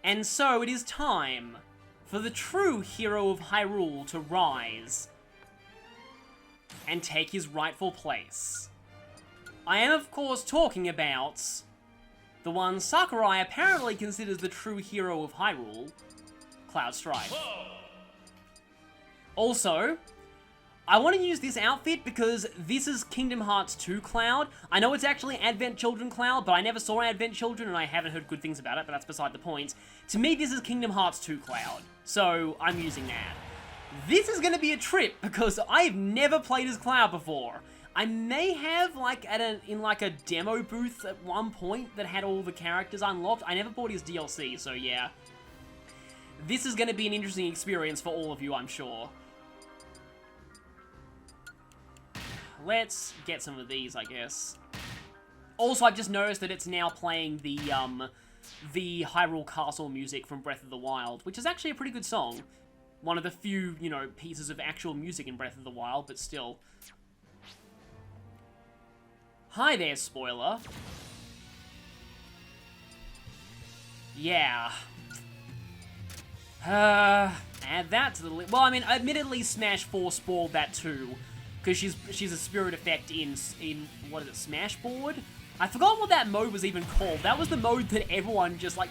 And so it is time for the true hero of Hyrule to rise and take his rightful place. I am, of course, talking about the one Sakurai apparently considers the true hero of Hyrule, Cloud Strife. Also, I want to use this outfit because this is Kingdom Hearts 2 Cloud. I know it's actually Advent Children Cloud, but I never saw Advent Children and I haven't heard good things about it, but that's beside the point. To me, this is Kingdom Hearts 2 Cloud, so I'm using that. This is going to be a trip because I've never played as Cloud before. I may have, like, in a demo booth at one point that had all the characters unlocked. I never bought his DLC, so yeah. This is going to be an interesting experience for all of you, I'm sure. Let's get some of these, I guess. Also, I've just noticed that it's now playing the Hyrule Castle music from Breath of the Wild, which is actually a pretty good song. One of the few, you know, pieces of actual music in Breath of the Wild, but still. Hi there, spoiler. Yeah. Add that to the list. Well, I mean, admittedly, Smash 4 spoiled that too, because she's a spirit effect in what is it, Smashboard? I forgot what that mode was even called. That was the mode that everyone just like.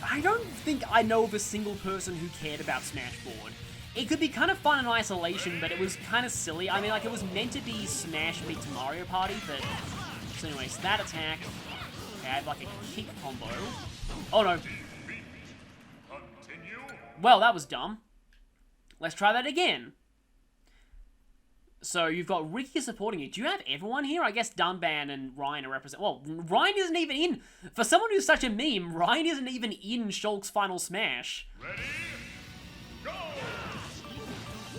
I don't think I know of a single person who cared about Smashboard. It could be kind of fun in isolation, but it was kind of silly. I mean, like, it was meant to be Smash meets Mario Party, but... So anyways, that attack. Okay, I have, like, a kick combo. Oh, no. Well, that was dumb. Let's try that again. So, you've got Ricky supporting you. Do you have everyone here? I guess Dunban and Ryan are representing... Well, Ryan isn't even in... For someone who's such a meme, Ryan isn't even in Shulk's Final Smash. Ready? Go!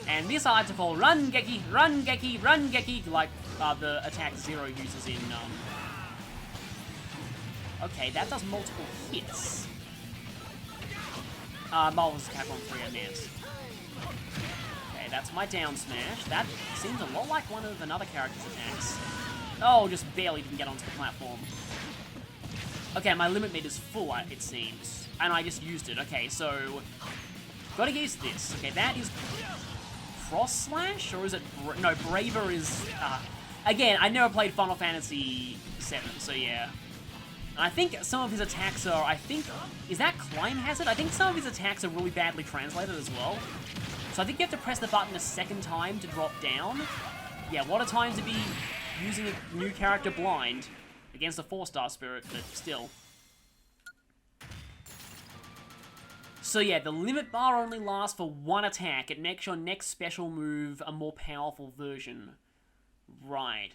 And this I like to call Run Geki, Run Geki, Run Geki, like the attack Zero uses in, Okay, that does multiple hits. Marvel's attack on 3, I meant. Okay, that's my down smash. That seems a lot like one of another character's attacks. Oh, just barely didn't get onto the platform. Okay, my limit meter's full, it seems. And I just used it. Okay, so... Gotta get used to this. Okay, that is... Cross Slash? Or is it... No, Braver is... again, I never played Final Fantasy VII, so yeah. I think some of his attacks are... I think... Is that Climb Hazard? I think some of his attacks are really badly translated as well. So I think you have to press the button a second time to drop down. Yeah, what a time to be using a new character blind against a 4-star spirit, but still. So yeah, the limit bar only lasts for one attack. It makes your next special move a more powerful version. Right.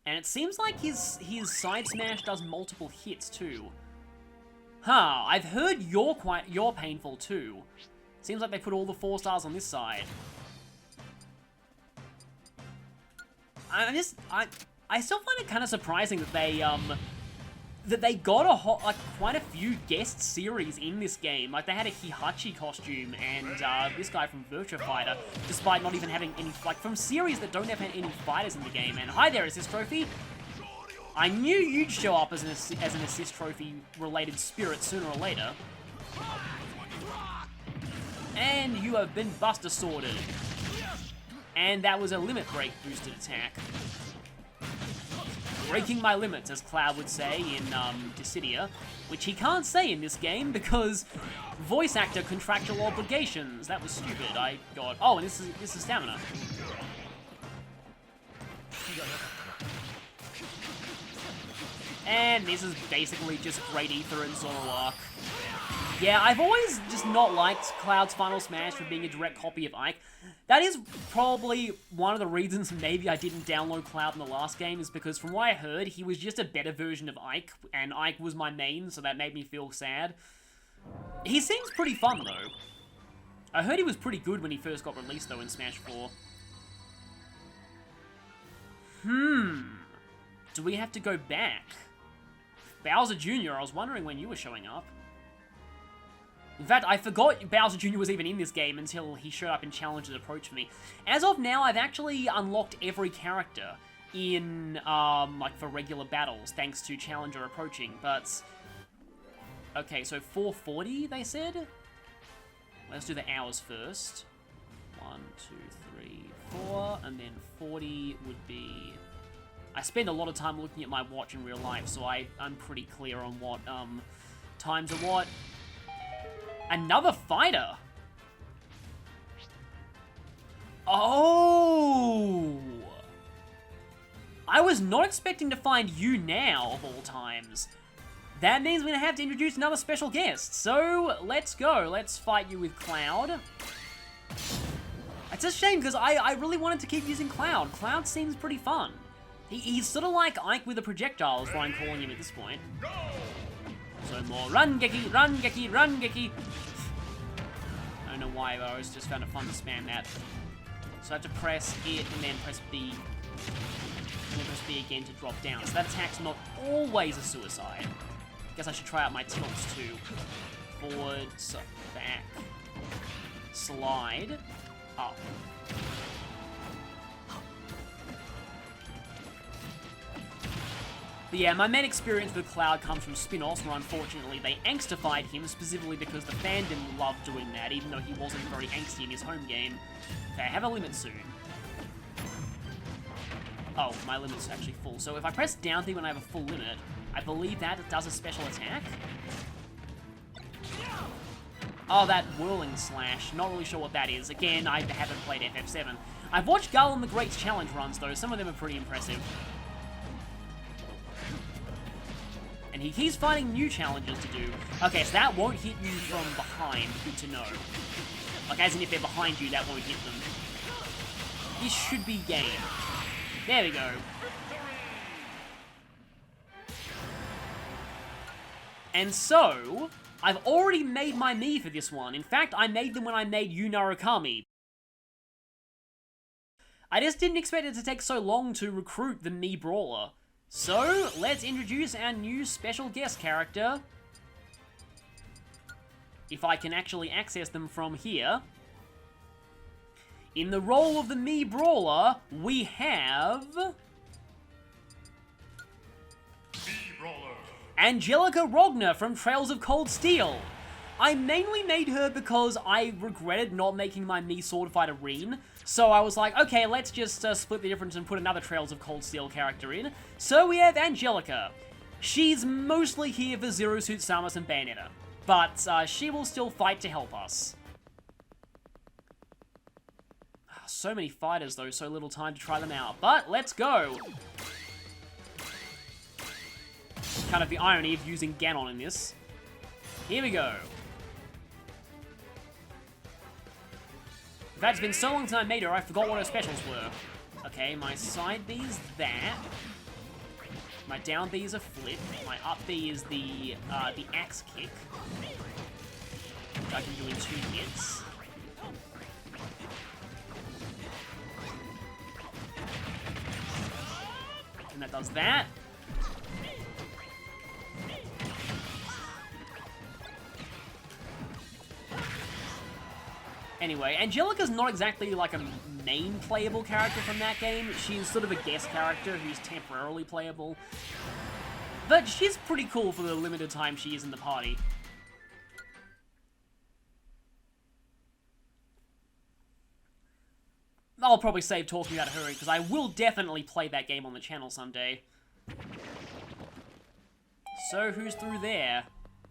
And it seems like his side smash does multiple hits too. Huh, I've heard you're painful too. Seems like they put all the 4 stars on this side. I still find it kind of surprising that they got quite a few guest series in this game. Like, they had a Hihachi costume and this guy from Virtua Fighter, despite not even having any, like, from series that don't have any fighters in the game. And hi there, assist trophy. I knew you'd show up as an assist trophy related spirit sooner or later. And you have been Buster Sworded. And that was a limit break boosted attack. Breaking my limits, as Cloud would say in Dissidia, which he can't say in this game because voice actor contractual obligations. That was stupid. Oh, and this is stamina. And this is basically just Great Ether and Zoroark. Yeah, I've always just not liked Cloud's Final Smash for being a direct copy of Ike. That is probably one of the reasons maybe I didn't download Cloud in the last game, is because from what I heard, he was just a better version of Ike, and Ike was my main, so that made me feel sad. He seems pretty fun, though. I heard he was pretty good when he first got released, though, in Smash 4. Do we have to go back? Bowser Jr., I was wondering when you were showing up. In fact, I forgot Bowser Jr. was even in this game until he showed up in Challenger's Approach for me. As of now, I've actually unlocked every character in, like, for regular battles, thanks to Challenger Approaching, but... Okay, so 440, they said? Let's do the hours first. 1, 2, 3, 4, and then 40 would be... I spend a lot of time looking at my watch in real life, so I'm pretty clear on what times are what. Another fighter! Oh! I was not expecting to find you now, of all times. That means we're gonna have to introduce another special guest. So, let's go. Let's fight you with Cloud. It's a shame, because I really wanted to keep using Cloud. Cloud seems pretty fun. He's sort of like Ike with a projectile, is what I'm calling him at this point. So more run, Geki, run, Geki, run, Geki. I don't know why, but I always just found it fun to spam that. So I have to press it and then press B. And then press B again to drop down. So that attack's not always a suicide. Guess I should try out my tilts too. Forward, so back, slide, up. But yeah, my main experience with Cloud comes from spin-offs where unfortunately they angstified him, specifically because the fandom loved doing that, even though he wasn't very angsty in his home game. Okay, I have a limit soon. Oh, my limit's actually full. So if I press down thing when I have a full limit, I believe that it does a special attack. Oh, that whirling slash. Not really sure what that is. Again, I haven't played FF7. I've watched Gannon the Great's challenge runs, though. Some of them are pretty impressive. And he's finding new challenges to do. Okay, so that won't hit you from behind. Good to know. Like, as in if they're behind you, that won't hit them. This should be game. There we go. And so, I've already made my Mii for this one. In fact, I made them when I made Yu Narukami. I just didn't expect it to take so long to recruit the Mii Brawler. So, let's introduce our new special guest character. If I can actually access them from here. In the role of the Mii Brawler, we have... Mii Brawler. Angelica Rogner from Trails of Cold Steel. I mainly made her because I regretted not making my Mii Sword Fighter Reen. So I was like, okay, let's just split the difference and put another Trails of Cold Steel character in. So we have Angelica. She's mostly here for Zero Suit Samus and Bayonetta. But she will still fight to help us. So many fighters though, so little time to try them out. But let's go! Kind of the irony of using Gannon in this. Here we go. In fact, it's been so long since I made her, I forgot what her specials were. Okay, my side B is that. My down B is a flip. My up B is the axe kick. Which I can do in 2 hits. And that does that. Anyway, Angelica's not exactly like a main playable character from that game. She's sort of a guest character who's temporarily playable. But she's pretty cool for the limited time she is in the party. I'll probably save talking about her because I will definitely play that game on the channel someday. So who's through there?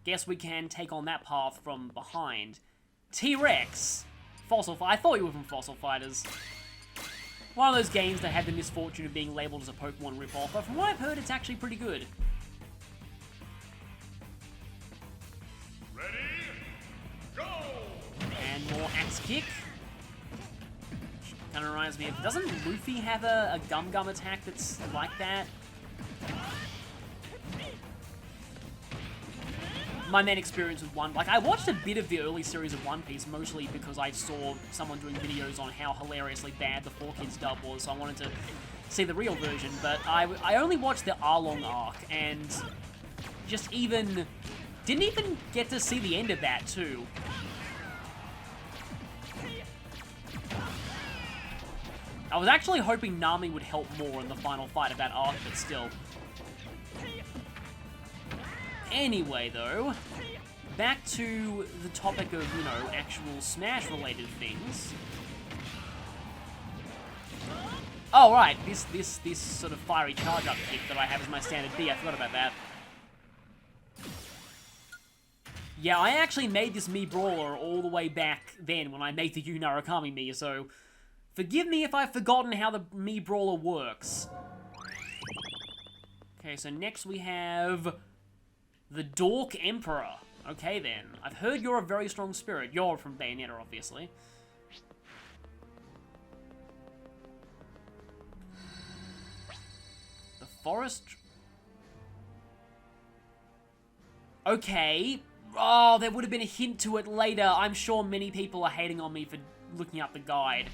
Guess we can take on that path from behind. T-Rex! I thought you were from Fossil Fighters. One of those games that had the misfortune of being labelled as a Pokemon ripoff, but from what I've heard, it's actually pretty good. Ready? Go! And more Axe Kick. Kind of reminds me of... Doesn't Luffy have a Gum Gum attack that's like that? My main experience with I watched a bit of the early series of One Piece, mostly because I saw someone doing videos on how hilariously bad the 4Kids dub was, so I wanted to see the real version, but I only watched the Arlong arc, and just didn't even get to see the end of that, too. I was actually hoping Nami would help more in the final fight of that arc, but still. Anyway, though, back to the topic of, you know, actual Smash-related things. Oh, right, this sort of fiery charge-up kick that I have as my standard B, I forgot about that. Yeah, I actually made this Mii Brawler all the way back then when I made the Yu Narukami Mii, so forgive me if I've forgotten how the Mii Brawler works. Okay, so next we have the Dork Emperor. Okay then, I've heard you're a very strong spirit. You're from Bayonetta, obviously. The Forest... Okay. Oh, there would have been a hint to it later. I'm sure many people are hating on me for looking up the guide.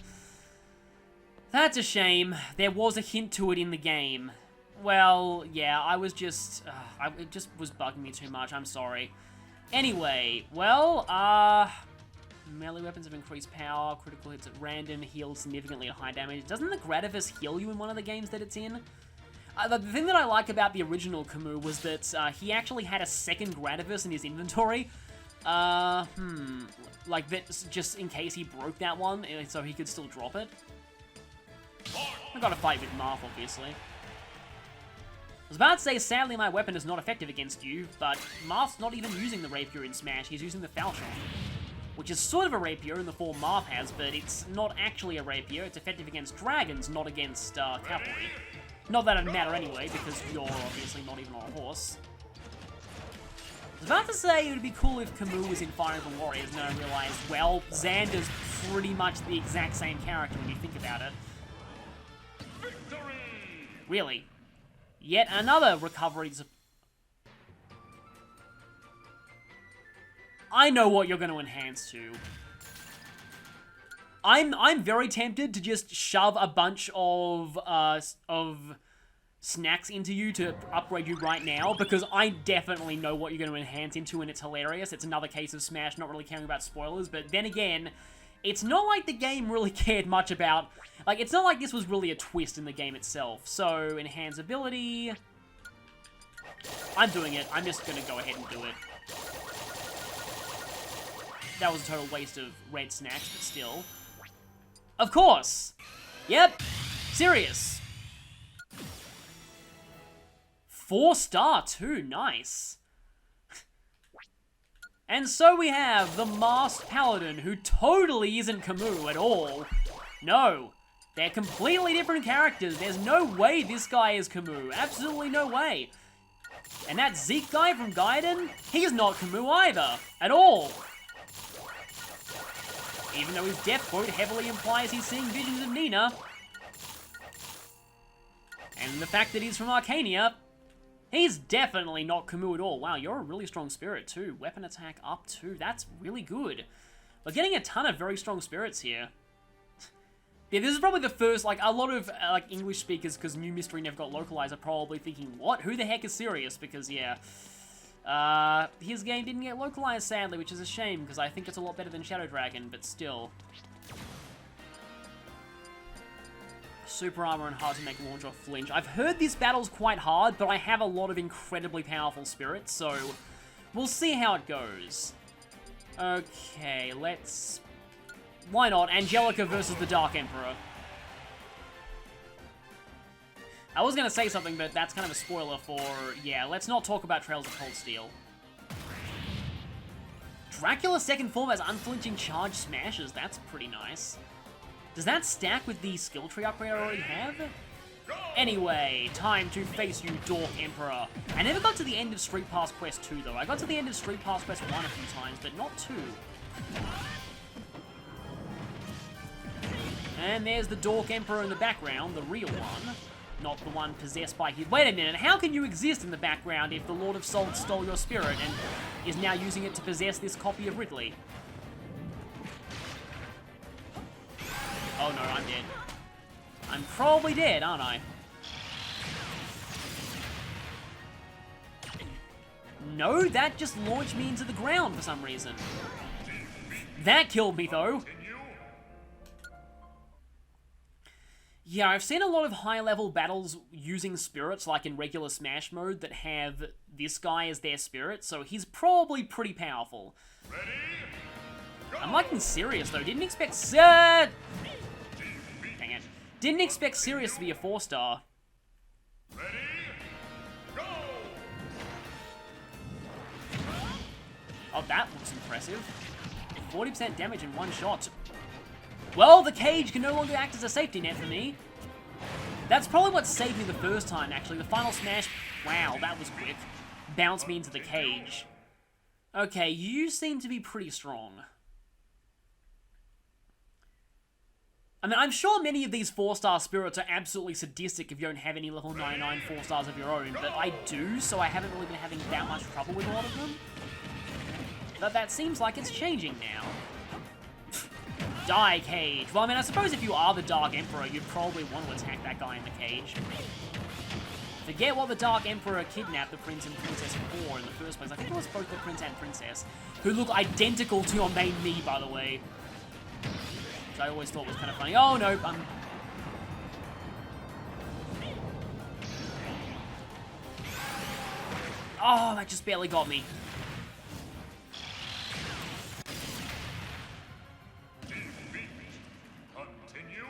That's a shame. There was a hint to it in the game. Well, yeah, I was just... it just was bugging me too much. I'm sorry. Anyway, well, melee weapons have increased power, critical hits at random, heals significantly at high damage. Doesn't the Gradivis heal you in one of the games that it's in? The thing that I like about the original Camus was that he actually had a second Gradivis in his inventory. Like, that, just in case he broke that one, so he could still drop it. I gotta fight with Marth, obviously. I was about to say, sadly my weapon is not effective against you, but Marth's not even using the rapier in Smash, he's using the falchion. Which is sort of a rapier in the form Marth has, but it's not actually a rapier, it's effective against dragons, not against cavalry. Not that it'd matter anyway, because you're obviously not even on a horse. I was about to say it would be cool if Camus was in Fire Emblem Warriors, and then I realized, well, Xander's pretty much the exact same character when you think about it. Victory! Really? Yet another recovery. I know what you're going to enhance to. I'm very tempted to just shove a bunch of snacks into you to upgrade you right now, because I definitely know what you're going to enhance into, and it's hilarious. It's another case of Smash not really caring about spoilers, but then again, it's not like the game really cared much about... Like, it's not like this was really a twist in the game itself. So, enhance ability... I'm doing it. I'm just gonna go ahead and do it. That was a total waste of red snacks, but still. Of course! Yep! Serious! 4-star too, nice. And so we have the Masked Paladin, who totally isn't Camus at all. No, they're completely different characters. There's no way this guy is Camus. Absolutely no way. And that Zeke guy from Gaiden, he's not Camus either, at all. Even though his death quote heavily implies he's seeing visions of Nina. And the fact that he's from Arcania, he's definitely not Camus at all. Wow, you're a really strong spirit too. Weapon attack up 2, that's really good. We're getting a ton of very strong spirits here. Yeah, this is probably the first, like, a lot of, like, English speakers, because New Mystery never got localized, are probably thinking, what? Who the heck is Sirius? Because, yeah, his game didn't get localized, sadly, which is a shame, because I think it's a lot better than Shadow Dragon, but still. Super armor and hard to make launch or flinch. I've heard this battle's quite hard, but I have a lot of incredibly powerful spirits, so we'll see how it goes. Okay, let's... Why not? Angelica versus the Dark Emperor. I was going to say something, but that's kind of a spoiler for... Yeah, let's not talk about Trails of Cold Steel. Dracula's second form has unflinching charge smashes. That's pretty nice. Does that stack with the skill tree upgrade I already have? Anyway, time to face you, Dork Emperor. I never got to the end of Street Pass Quest 2, though. I got to the end of Street Pass Quest 1 a few times, but not 2. And there's the Dork Emperor in the background, the real one. Not the one possessed by his... Wait a minute, how can you exist in the background if the Lord of Salt stole your spirit and is now using it to possess this copy of Ridley? Oh no, I'm dead. I'm probably dead, aren't I? No, that just launched me into the ground for some reason. That killed me, though. Yeah, I've seen a lot of high-level battles using spirits, like in regular Smash mode, that have this guy as their spirit, so he's probably pretty powerful. Ready? I'm liking Sirius, though. Didn't expect... Dang it. Didn't expect Sirius to be a 4-star. Ready? Go! Oh, that looks impressive. 40% damage in one shot. Well, the cage can no longer act as a safety net for me. That's probably what saved me the first time, actually. The final smash... Wow, that was quick. Bounced me into the cage. Okay, you seem to be pretty strong. I mean, I'm sure many of these 4-star spirits are absolutely sadistic if you don't have any level 99 4-stars of your own, but I do, so I haven't really been having that much trouble with a lot of them. But that seems like it's changing now. Die, cage. Well, I mean, I suppose if you are the Dark Emperor, you'd probably want to attack that guy in the cage. Forget what the Dark Emperor kidnapped the Prince and Princess for in the first place. I think it was both the Prince and Princess, who look identical to your main Mii, by the way. Which I always thought was kind of funny. Oh, no, Oh, that just barely got me. Continue.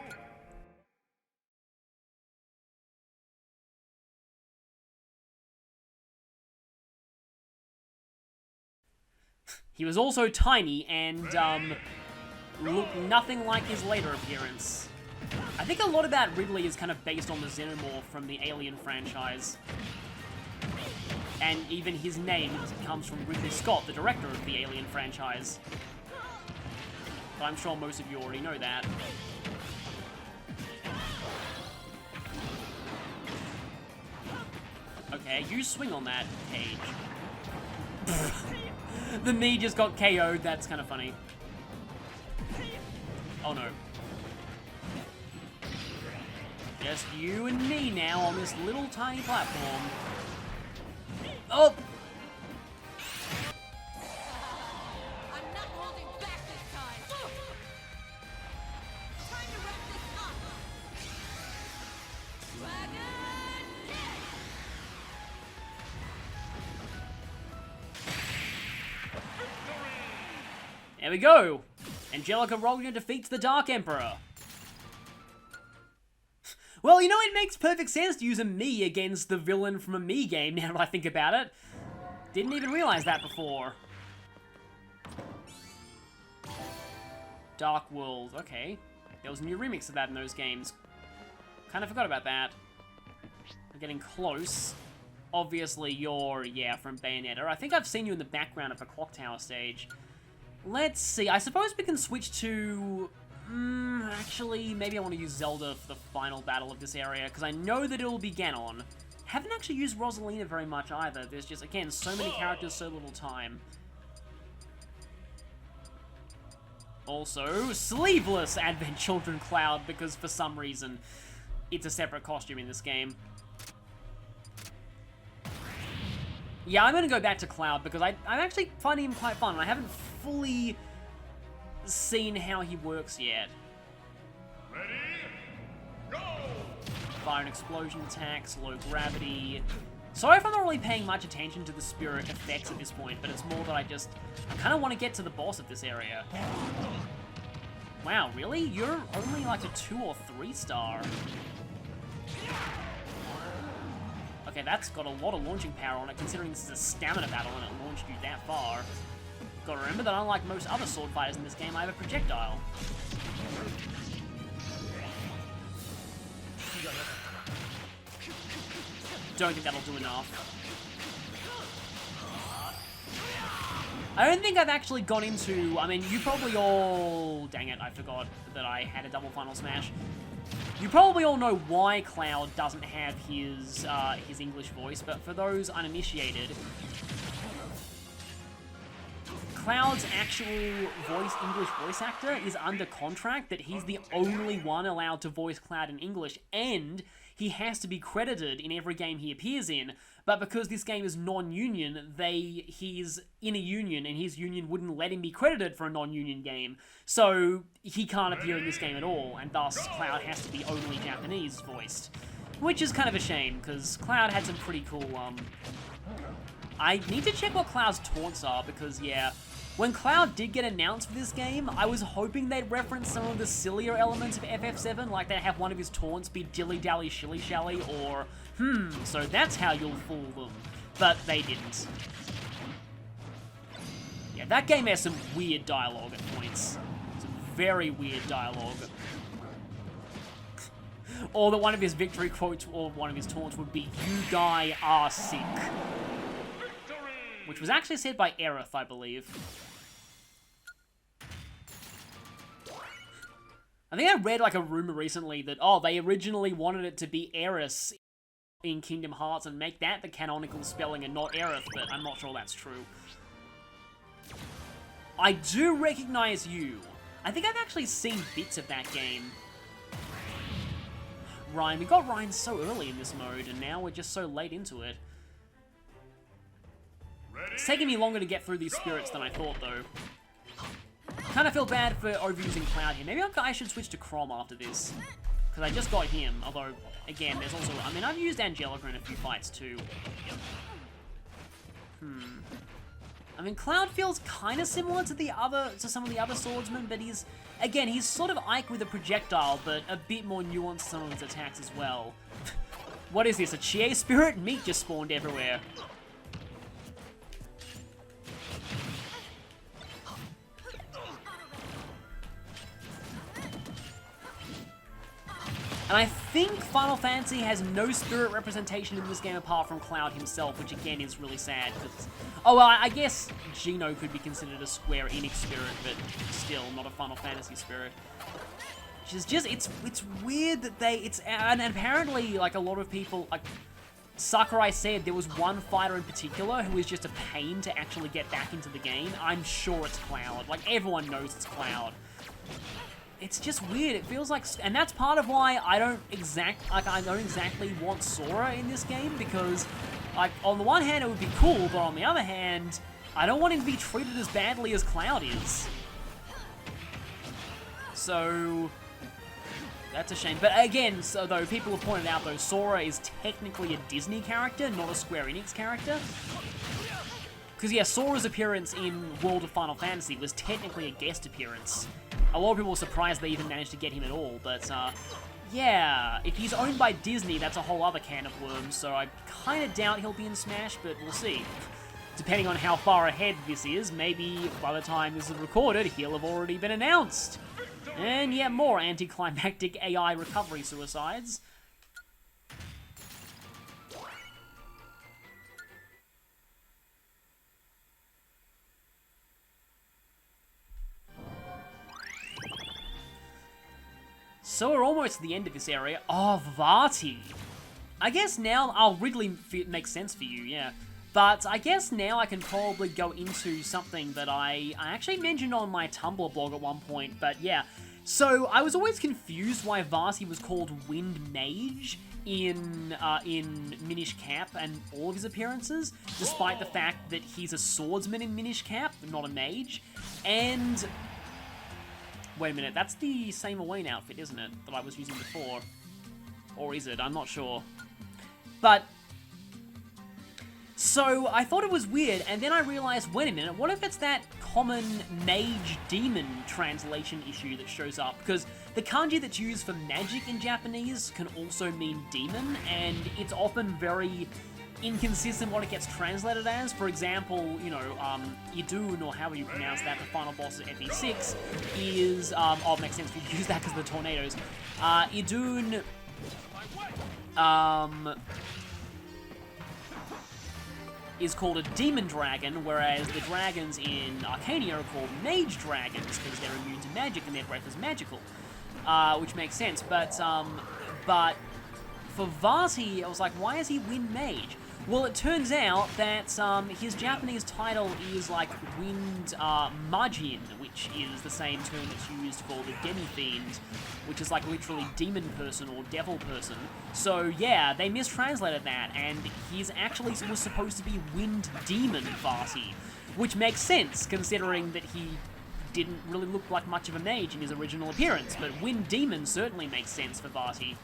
He was also tiny and, looked nothing like his later appearance. I think a lot about Ridley is kind of based on the Xenomorph from the Alien franchise. And even his name comes from Ridley Scott, the director of the Alien franchise. But I'm sure most of you already know that. Okay, you swing on that cage. The Mii just got KO'd, that's kind of funny. Oh no. Just you and me now on this little tiny platform. Oh! I'm not holding back this time. Time to wrap this up. Dragon Kick. There we go! Angelica Rogna defeats the Dark Emperor. Well, you know, it makes perfect sense to use a Mii against the villain from a Mii game, now that I think about it. Didn't even realize that before. Dark World, okay. There was a new remix of that in those games. Kind of forgot about that. We're getting close. Obviously, you're, yeah, from Bayonetta. I think I've seen you in the background of a Clock Tower stage. Let's see, I suppose we can switch to... actually, maybe I want to use Zelda for the final battle of this area, because I know that it'll be Gannon. Haven't actually used Rosalina very much either. There's just, again, so many characters, so little time. Also, sleeveless Advent Children Cloud, because for some reason, it's a separate costume in this game. Yeah, I'm going to go back to Cloud, because I'm actually finding him quite fun, and I haven't fully seen how he works yet. Ready? Go! Fire and explosion attacks, low gravity. Sorry if I'm not really paying much attention to the spirit effects at this point, but it's more that I kind of want to get to the boss of this area. Wow, really? You're only like a 2 or 3 star. Okay, that's got a lot of launching power on it, considering this is a stamina battle and it launched you that far. Gotta remember that unlike most other sword fighters in this game, I have a projectile. Don't think that'll do enough. I don't think I've actually gone into... I mean, you probably all... Dang it, I forgot that I had a double final smash. You probably all know why Cloud doesn't have his English voice, but for those uninitiated... Cloud's actual English voice actor is under contract that he's the only one allowed to voice Cloud in English, and he has to be credited in every game he appears in, but because this game is non-union, he's in a union, and his union wouldn't let him be credited for a non-union game, so he can't appear in this game at all, and thus Cloud has to be only Japanese voiced. Which is kind of a shame, because Cloud had some pretty cool, I need to check what Cloud's taunts are, because, yeah, when Cloud did get announced for this game, I was hoping they'd reference some of the sillier elements of FF7, like they'd have one of his taunts be dilly-dally shilly-shally, or, so that's how you'll fool them. But they didn't. Yeah, that game has some weird dialogue at points. Some very weird dialogue. Or that one of his victory quotes, or one of his taunts would be, "You die are sick." Which was actually said by Aerith, I believe. I think I read like a rumor recently that, they originally wanted it to be Aerith in Kingdom Hearts and make that the canonical spelling and not Aerith, but I'm not sure that's true. I do recognize you. I think I've actually seen bits of that game. Ryan, we got Ryan so early in this mode, and now we're just so late into it. It's taking me longer to get through these spirits than I thought, though. Kind of feel bad for overusing Cloud here. Maybe I should switch to Chrom after this. Because I just got him, although, again, there's also... I mean, I've used Angelica in a few fights, too. I mean, Cloud feels kind of similar to some of the other swordsmen, but he's... Again, he's sort of Ike with a projectile, but a bit more nuanced some of his attacks as well. What is this, a Chie spirit? Meat just spawned everywhere. And I think Final Fantasy has no spirit representation in this game apart from Cloud himself, which again is really sad, because... Oh, well, I guess Geno could be considered a Square Enix spirit, but still not a Final Fantasy spirit. Which is just, it's weird that and apparently, like, a lot of people, like, Sakurai said there was one fighter in particular who is just a pain to actually get back into the game. I'm sure it's Cloud. Like, everyone knows it's Cloud. It's just weird. It feels like, and that's part of why I don't exactly want Sora in this game, because, like, on the one hand it would be cool, but on the other hand, I don't want him to be treated as badly as Cloud is. So that's a shame. But again, so though people have pointed out though, Sora is technically a Disney character, not a Square Enix character. Because yeah, Sora's appearance in World of Final Fantasy was technically a guest appearance. A lot of people were surprised they even managed to get him at all, but yeah, if he's owned by Disney, that's a whole other can of worms, so I kind of doubt he'll be in Smash, but we'll see. Depending on how far ahead this is, maybe by the time this is recorded, he'll have already been announced. And yeah, more anticlimactic AI recovery suicides. So we're almost at the end of this area. Oh, Vati. I guess now, Ridley makes sense for you, yeah. But I guess now I can probably go into something that I actually mentioned on my Tumblr blog at one point, but yeah. So I was always confused why Vati was called Wind Mage in Minish Cap and all of his appearances, despite the fact that he's a swordsman in Minish Cap, not a mage. And... wait a minute, that's the same Owain outfit, isn't it, that I was using before? Or is it? I'm not sure. But... so, I thought it was weird, and then I realized, wait a minute, what if it's that common mage-demon translation issue that shows up? Because the kanji that's used for magic in Japanese can also mean demon, and it's often very inconsistent what it gets translated as. For example, you know, Idun, or however you pronounce that, the final boss of FE6, is, oh, it makes sense if you use that because of the tornadoes. Idun, is called a demon dragon, whereas the dragons in Arcania are called mage dragons, because they're immune to magic and their breath is magical. Which makes sense, but for Vati, I was like, why is he Wind Mage? Well, it turns out that his Japanese title is like Wind Majin, which is the same term that's used for the Demi-Fiend, which is like literally demon person or devil person. So yeah, they mistranslated that, and he's actually was supposed to be Wind Demon Vati, which makes sense considering that he didn't really look like much of a mage in his original appearance, but Wind Demon certainly makes sense for Vati.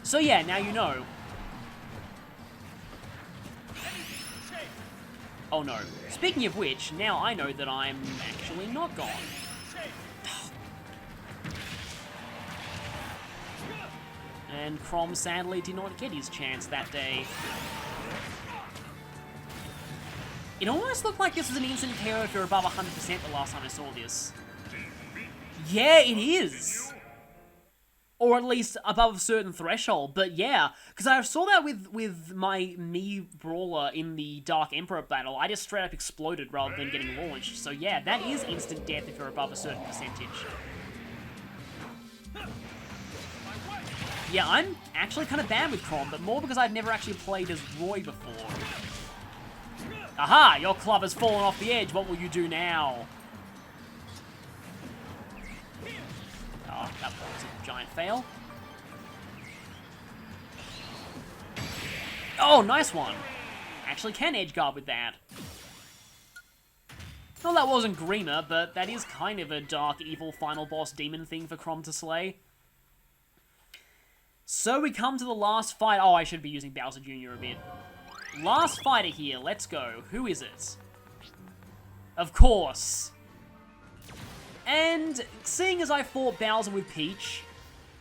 So yeah, now you know. Oh no. Speaking of which, now I know that I'm actually not gone. And Crom sadly did not get his chance that day. It almost looked like this was an instant KO if you're above 100% the last time I saw this. Yeah, it is! Or at least above a certain threshold, but yeah. Because I saw that with my Mii Brawler in the Dark Emperor battle. I just straight up exploded rather than getting launched. So yeah, that is instant death if you're above a certain percentage. Yeah, I'm actually kind of bad with Crom, but more because I've never actually played as Roy before. Aha! Your club has fallen off the edge. What will you do now? Oh, that was a giant fail. Oh, nice one. Actually can edgeguard with that. Well, that wasn't Grima, but that is kind of a dark, evil final boss demon thing for Crom to slay. So we come to the last fight. Oh, I should be using Bowser Jr. a bit. Last fighter here. Let's go. Who is it? Of course. And seeing as I fought Bowser with Peach,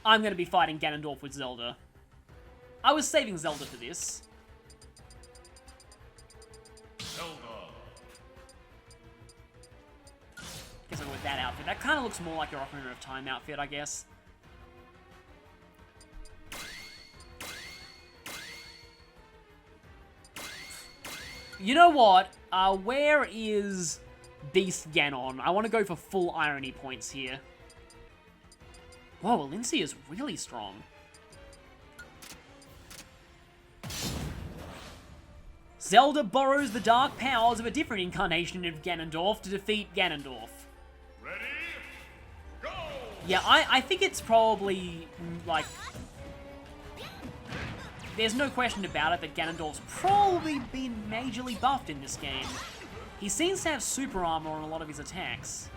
I'm going to be fighting Ganondorf with Zelda. I was saving Zelda for this. Zelda. Guess I'll go with that outfit. That kind of looks more like your Ocarina of Time outfit, I guess. You know what? Where is Beast Gannon? I want to go for full irony points here. Whoa, Lindsay is really strong. Zelda borrows the dark powers of a different incarnation of Ganondorf to defeat Ganondorf. Ready? Go! Yeah, I think it's probably, like... There's no question about it that Ganondorf's probably been majorly buffed in this game. He seems to have super armor on a lot of his attacks.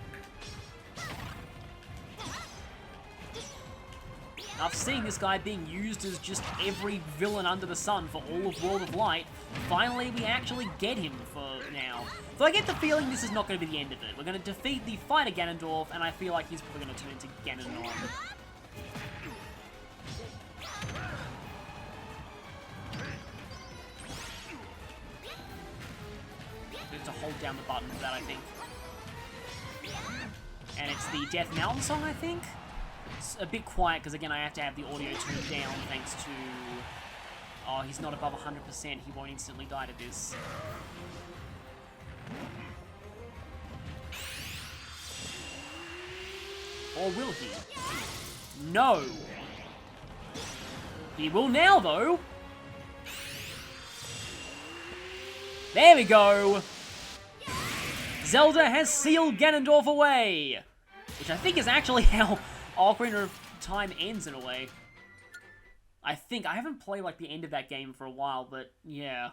After seeing this guy being used as just every villain under the sun for all of World of Light, finally we actually get him for now. So I get the feeling this is not going to be the end of it. We're going to defeat the fighter Ganondorf, and I feel like he's probably going to turn into Ganon. To hold down the button for that, I think. And it's the Death Mountain song, I think? It's a bit quiet, because again, I have to have the audio turned down thanks to... Oh, he's not above 100%. He won't instantly die to this. Or will he? No! He will now, though! There we go! Zelda has sealed Ganondorf away! Which I think is actually how Ocarina of Time ends in a way. I think. I haven't played like the end of that game for a while, but yeah.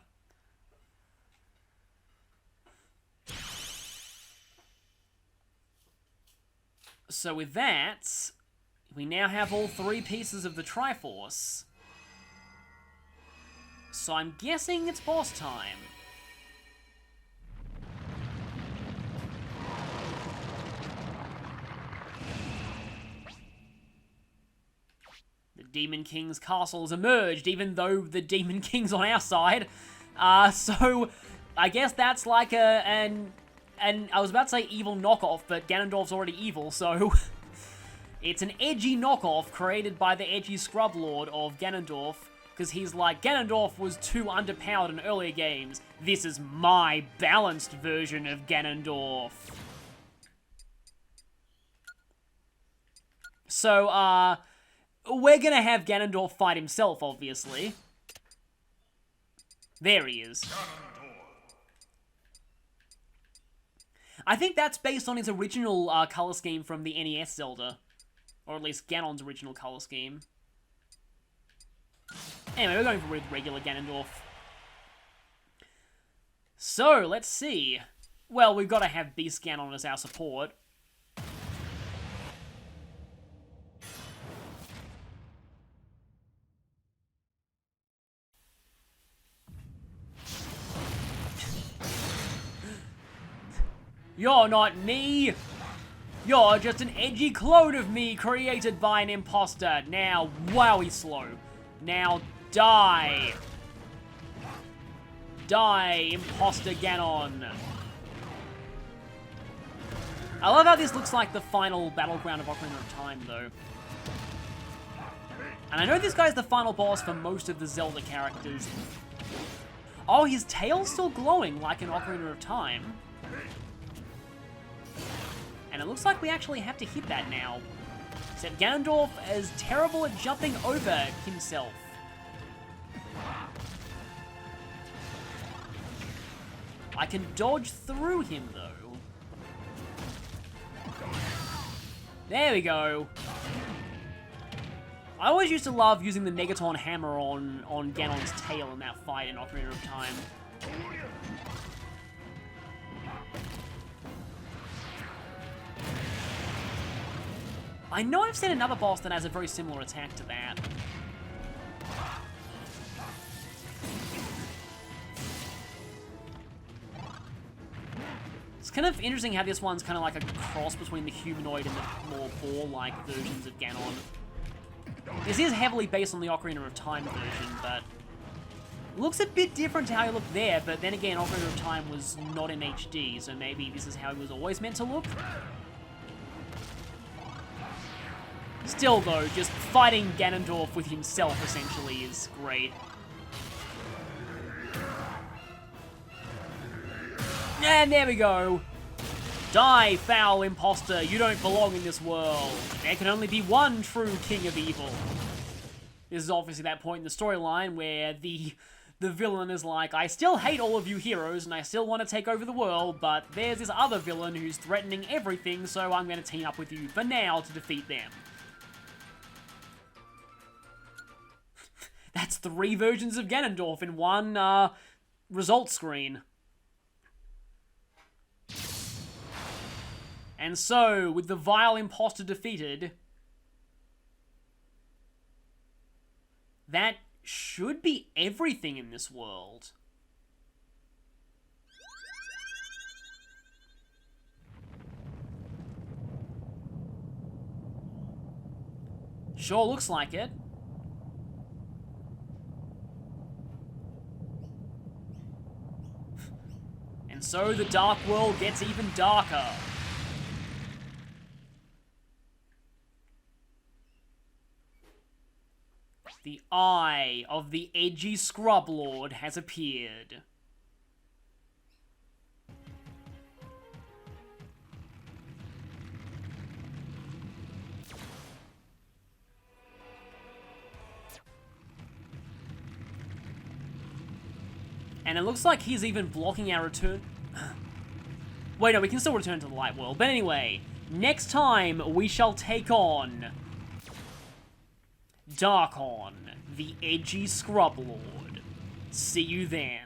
So with that, we now have all three pieces of the Triforce. So I'm guessing it's boss time. Demon King's castle has emerged, even though the Demon King's on our side. So I guess that's like an I was about to say evil knockoff, but Ganondorf's already evil, so it's an edgy knockoff created by the edgy scrub lord of Ganondorf, because he's like, Ganondorf was too underpowered in earlier games. This is my balanced version of Ganondorf. So, we're gonna have Ganondorf fight himself, obviously. There he is. I think that's based on his original color scheme from the NES Zelda. Or at least Ganon's original color scheme. Anyway, we're going for regular Ganondorf. So, let's see. Well, we've got to have Beast Ganon as our support. You're not me! You're just an edgy clone of me created by an imposter. Now, wowie slow. Now, die! Die, imposter Ganon! I love how this looks like the final battleground of Ocarina of Time, though. And I know this guy's the final boss for most of the Zelda characters. Oh, his tail's still glowing like in Ocarina of Time. And it looks like we actually have to hit that now. Except Ganondorf is terrible at jumping over himself. I can dodge through him, though. There we go. I always used to love using the Negaton hammer on Ganon's tail in that fight in Ocarina of Time. I know I've seen another boss that has a very similar attack to that. It's kind of interesting how this one's kind of like a cross between the humanoid and the more boar-like versions of Ganon. This is heavily based on the Ocarina of Time version, but looks a bit different to how he looked there, but then again, Ocarina of Time was not in HD, so maybe this is how he was always meant to look? Still, though, just fighting Ganondorf with himself, essentially, is great. And there we go. Die, foul imposter. You don't belong in this world. There can only be one true king of evil. This is obviously that point in the storyline where the villain is like, I still hate all of you heroes and I still want to take over the world, but there's this other villain who's threatening everything, so I'm going to team up with you for now to defeat them. That's 3 versions of Ganondorf in one result screen. And so, with the vile imposter defeated, that should be everything in this world. Sure looks like it. And so the Dark World gets even darker. The eye of the edgy Scrub Lord has appeared. And it looks like he's even blocking our return. Wait, no, we can still return to the light world. But anyway, next time we shall take on Darkon, the edgy Scrub Lord. See you then.